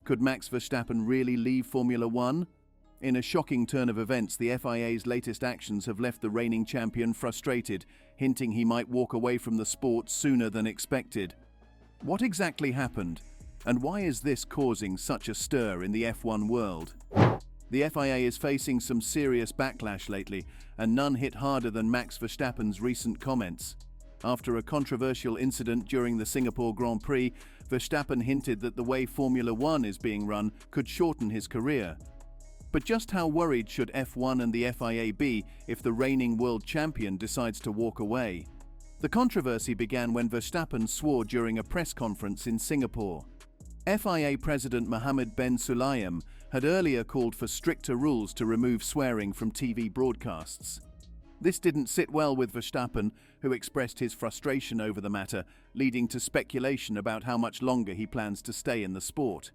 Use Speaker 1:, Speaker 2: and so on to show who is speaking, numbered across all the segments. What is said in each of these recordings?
Speaker 1: Could Max Verstappen really leave Formula One? In a shocking turn of events, the FIA's latest actions have left the reigning champion frustrated, hinting he might walk away from the sport sooner than expected. What exactly happened, and why is this causing such a stir in the F1 world? The FIA is facing some serious backlash lately, and none hit harder than Max Verstappen's recent comments. After a controversial incident during the Singapore Grand Prix, Verstappen hinted that the way Formula One is being run could shorten his career. But just how worried should F1 and the FIA be if the reigning world champion decides to walk away? The controversy began when Verstappen swore during a press conference in Singapore. FIA President Mohammed bin Sulayem had earlier called for stricter rules to remove swearing from TV broadcasts. This didn't sit well with Verstappen, who expressed his frustration over the matter, leading to speculation about how much longer he plans to stay in the sport.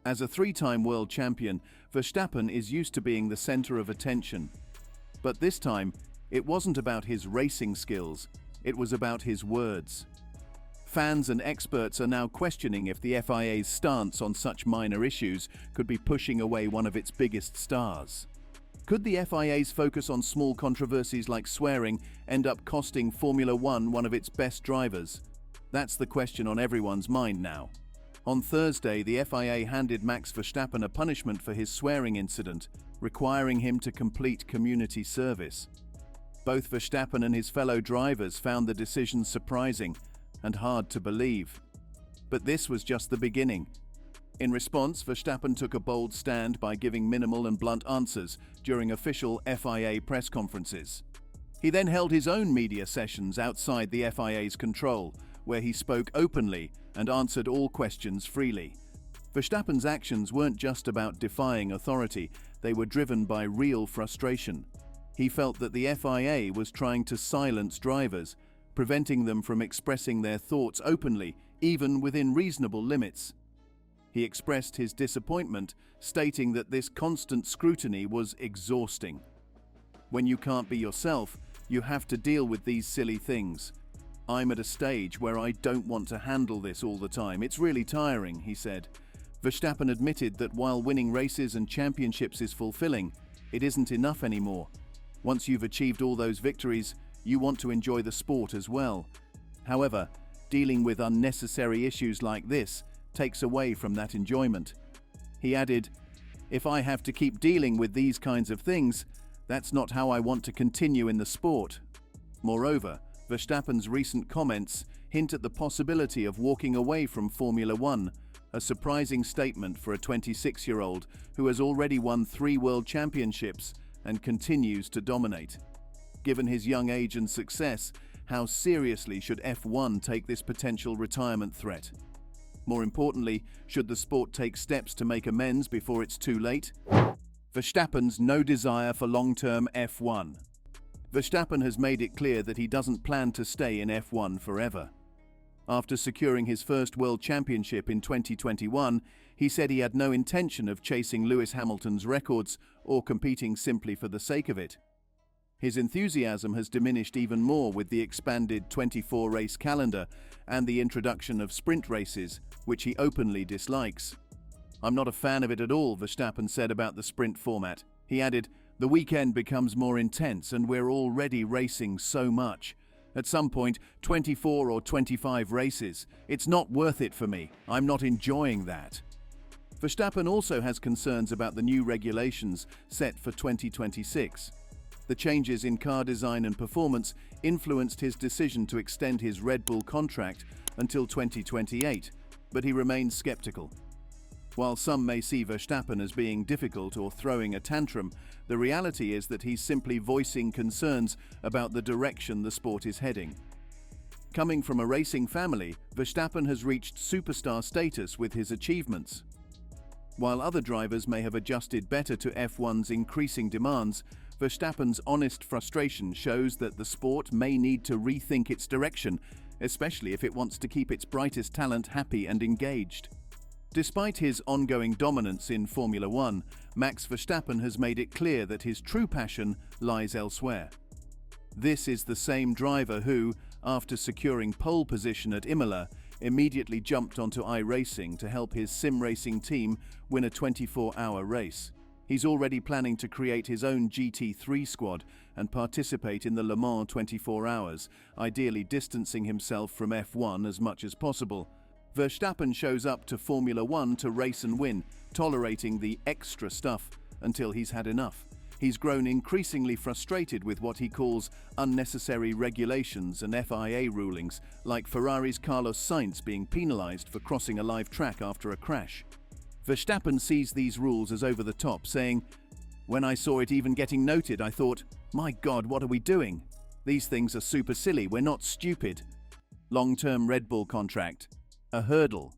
Speaker 1: As a three-time world champion, Verstappen is used to being the center of attention. But this time, it wasn't about his racing skills, it was about his words. Fans and experts are now questioning if the FIA's stance on such minor issues could be pushing away one of its biggest stars. Could the FIA's focus on small controversies like swearing end up costing Formula One one of its best drivers? That's the question on everyone's mind now. On Thursday, the FIA handed Max Verstappen a punishment for his swearing incident, requiring him to complete community service. Both Verstappen and his fellow drivers found the decision surprising and hard to believe. But this was just the beginning. In response, Verstappen took a bold stand by giving minimal and blunt answers during official FIA press conferences. He then held his own media sessions outside the FIA's control, where he spoke openly and answered all questions freely. Verstappen's actions weren't just about defying authority, they were driven by real frustration. He felt that the FIA was trying to silence drivers, preventing them from expressing their thoughts openly, even within reasonable limits. He expressed his disappointment, stating that this constant scrutiny was exhausting. When you can't be yourself, you have to deal with these silly things. I'm at a stage where I don't want to handle this all the time. It's really tiring, he said. Verstappen admitted that while winning races and championships is fulfilling, it isn't enough anymore. Once you've achieved all those victories, you want to enjoy the sport as well. However, dealing with unnecessary issues like this takes away from that enjoyment. He added, "If I have to keep dealing with these kinds of things, that's not how I want to continue in the sport." Moreover, Verstappen's recent comments hint at the possibility of walking away from Formula One, a surprising statement for a 26-year-old who has already won 3 world championships and continues to dominate. Given his young age and success, how seriously should F1 take this potential retirement threat? More importantly, should the sport take steps to make amends before it's too late? Verstappen's no desire for long-term F1. Verstappen has made it clear that he doesn't plan to stay in F1 forever. After securing his first world championship in 2021, he said he had no intention of chasing Lewis Hamilton's records or competing simply for the sake of it. His enthusiasm has diminished even more with the expanded 24-race calendar and the introduction of sprint races, which he openly dislikes. "I'm not a fan of it at all," Verstappen said about the sprint format. He added, "The weekend becomes more intense and we're already racing so much. At some point, 24 or 25 races. It's not worth it for me. I'm not enjoying that." Verstappen also has concerns about the new regulations set for 2026. The changes in car design and performance influenced his decision to extend his Red Bull contract until 2028, but he remains skeptical. While some may see Verstappen as being difficult or throwing a tantrum, the reality is that he's simply voicing concerns about the direction the sport is heading. Coming from a racing family, Verstappen has reached superstar status with his achievements. While other drivers may have adjusted better to F1's increasing demands, Verstappen's honest frustration shows that the sport may need to rethink its direction, especially if it wants to keep its brightest talent happy and engaged. Despite his ongoing dominance in Formula One, Max Verstappen has made it clear that his true passion lies elsewhere. This is the same driver who, after securing pole position at Imola, immediately jumped onto iRacing to help his sim racing team win a 24-hour race. He's already planning to create his own GT3 squad and participate in the Le Mans 24 hours, ideally distancing himself from F1 as much as possible. Verstappen shows up to Formula One to race and win, tolerating the extra stuff until he's had enough. He's grown increasingly frustrated with what he calls unnecessary regulations and FIA rulings, like Ferrari's Carlos Sainz being penalized for crossing a live track after a crash. Verstappen sees these rules as over the top, saying, "When I saw it even getting noted, I thought, my God, what are we doing? These things are super silly, we're not stupid." Long-term Red Bull contract. A hurdle.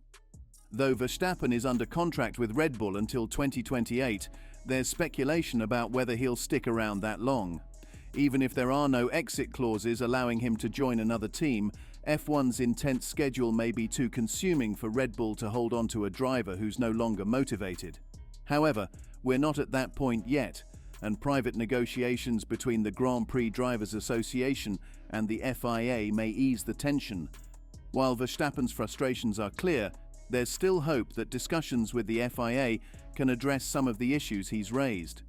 Speaker 1: Though Verstappen is under contract with Red Bull until 2028, there's speculation about whether he'll stick around that long. Even if there are no exit clauses allowing him to join another team, F1's intense schedule may be too consuming for Red Bull to hold on to a driver who's no longer motivated. However, we're not at that point yet, and private negotiations between the Grand Prix Drivers Association and the FIA may ease the tension. While Verstappen's frustrations are clear, there's still hope that discussions with the FIA can address some of the issues he's raised.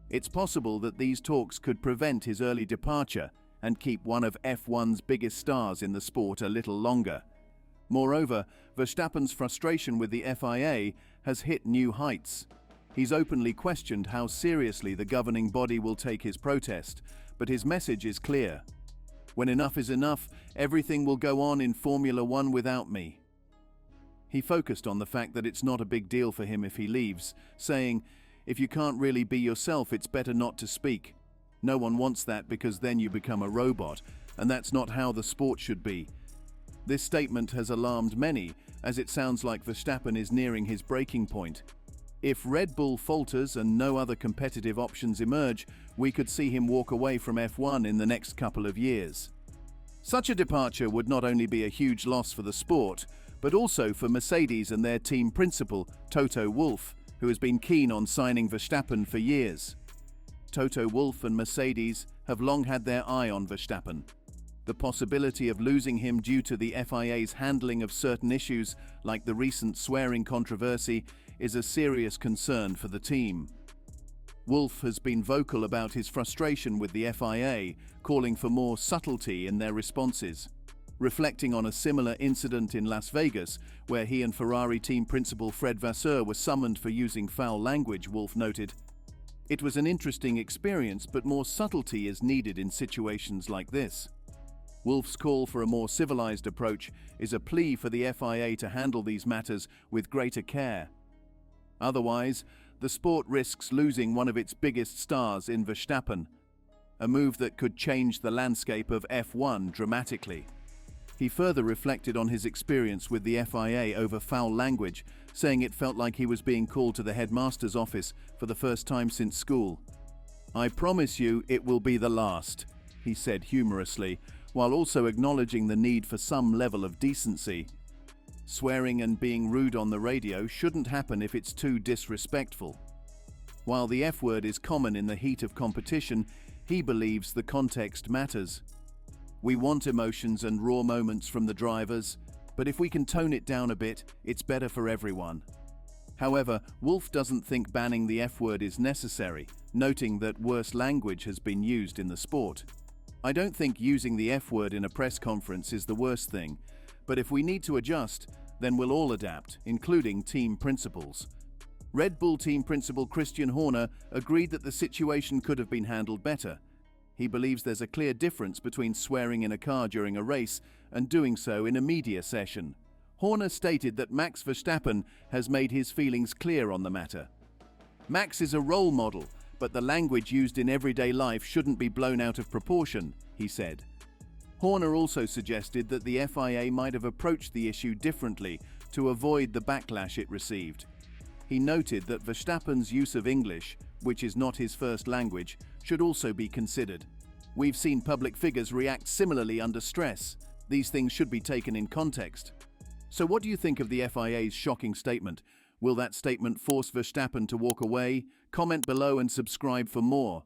Speaker 1: It's possible that these talks could prevent his early departure and keep one of F1's biggest stars in the sport a little longer. Moreover, Verstappen's frustration with the FIA has hit new heights. He's openly questioned how seriously the governing body will take his protest, but his message is clear. When enough is enough, everything will go on in Formula One without me. He focused on the fact that it's not a big deal for him if he leaves, saying, "If you can't really be yourself, it's better not to speak. No one wants that because then you become a robot, and that's not how the sport should be." This statement has alarmed many, as it sounds like Verstappen is nearing his breaking point. If Red Bull falters and no other competitive options emerge, we could see him walk away from F1 in the next couple of years. Such a departure would not only be a huge loss for the sport, but also for Mercedes and their team principal, Toto Wolff, who has been keen on signing Verstappen for years. Toto Wolff and Mercedes have long had their eye on Verstappen. The possibility of losing him due to the FIA's handling of certain issues, like the recent swearing controversy, is a serious concern for the team. Wolff has been vocal about his frustration with the FIA, calling for more subtlety in their responses. Reflecting on a similar incident in Las Vegas, where he and Ferrari team principal Fred Vasseur were summoned for using foul language, Wolff noted, "It was an interesting experience, but more subtlety is needed in situations like this." Wolff's call for a more civilized approach is a plea for the FIA to handle these matters with greater care. Otherwise, the sport risks losing one of its biggest stars in Verstappen, a move that could change the landscape of F1 dramatically. He further reflected on his experience with the FIA over foul language, saying it felt like he was being called to the headmaster's office for the first time since school. "I promise you it will be the last," he said humorously, while also acknowledging the need for some level of decency. Swearing and being rude on the radio shouldn't happen if it's too disrespectful. While the F word is common in the heat of competition, he believes the context matters. "We want emotions and raw moments from the drivers, but if we can tone it down a bit, it's better for everyone." However, Wolff doesn't think banning the F word is necessary, noting that worse language has been used in the sport. "I don't think using the F word in a press conference is the worst thing, but if we need to adjust, then we'll all adapt, including team principals." Red Bull team principal Christian Horner agreed that the situation could have been handled better. He believes there's a clear difference between swearing in a car during a race and doing so in a media session. Horner stated that Max Verstappen has made his feelings clear on the matter. "Max is a role model, but the language used in everyday life shouldn't be blown out of proportion," he said. Horner also suggested that the FIA might have approached the issue differently to avoid the backlash it received. He noted that Verstappen's use of English, which is not his first language, should also be considered. "We've seen public figures react similarly under stress. These things should be taken in context." So what do you think of the FIA's shocking statement? Will that statement force Verstappen to walk away? Comment below and subscribe for more.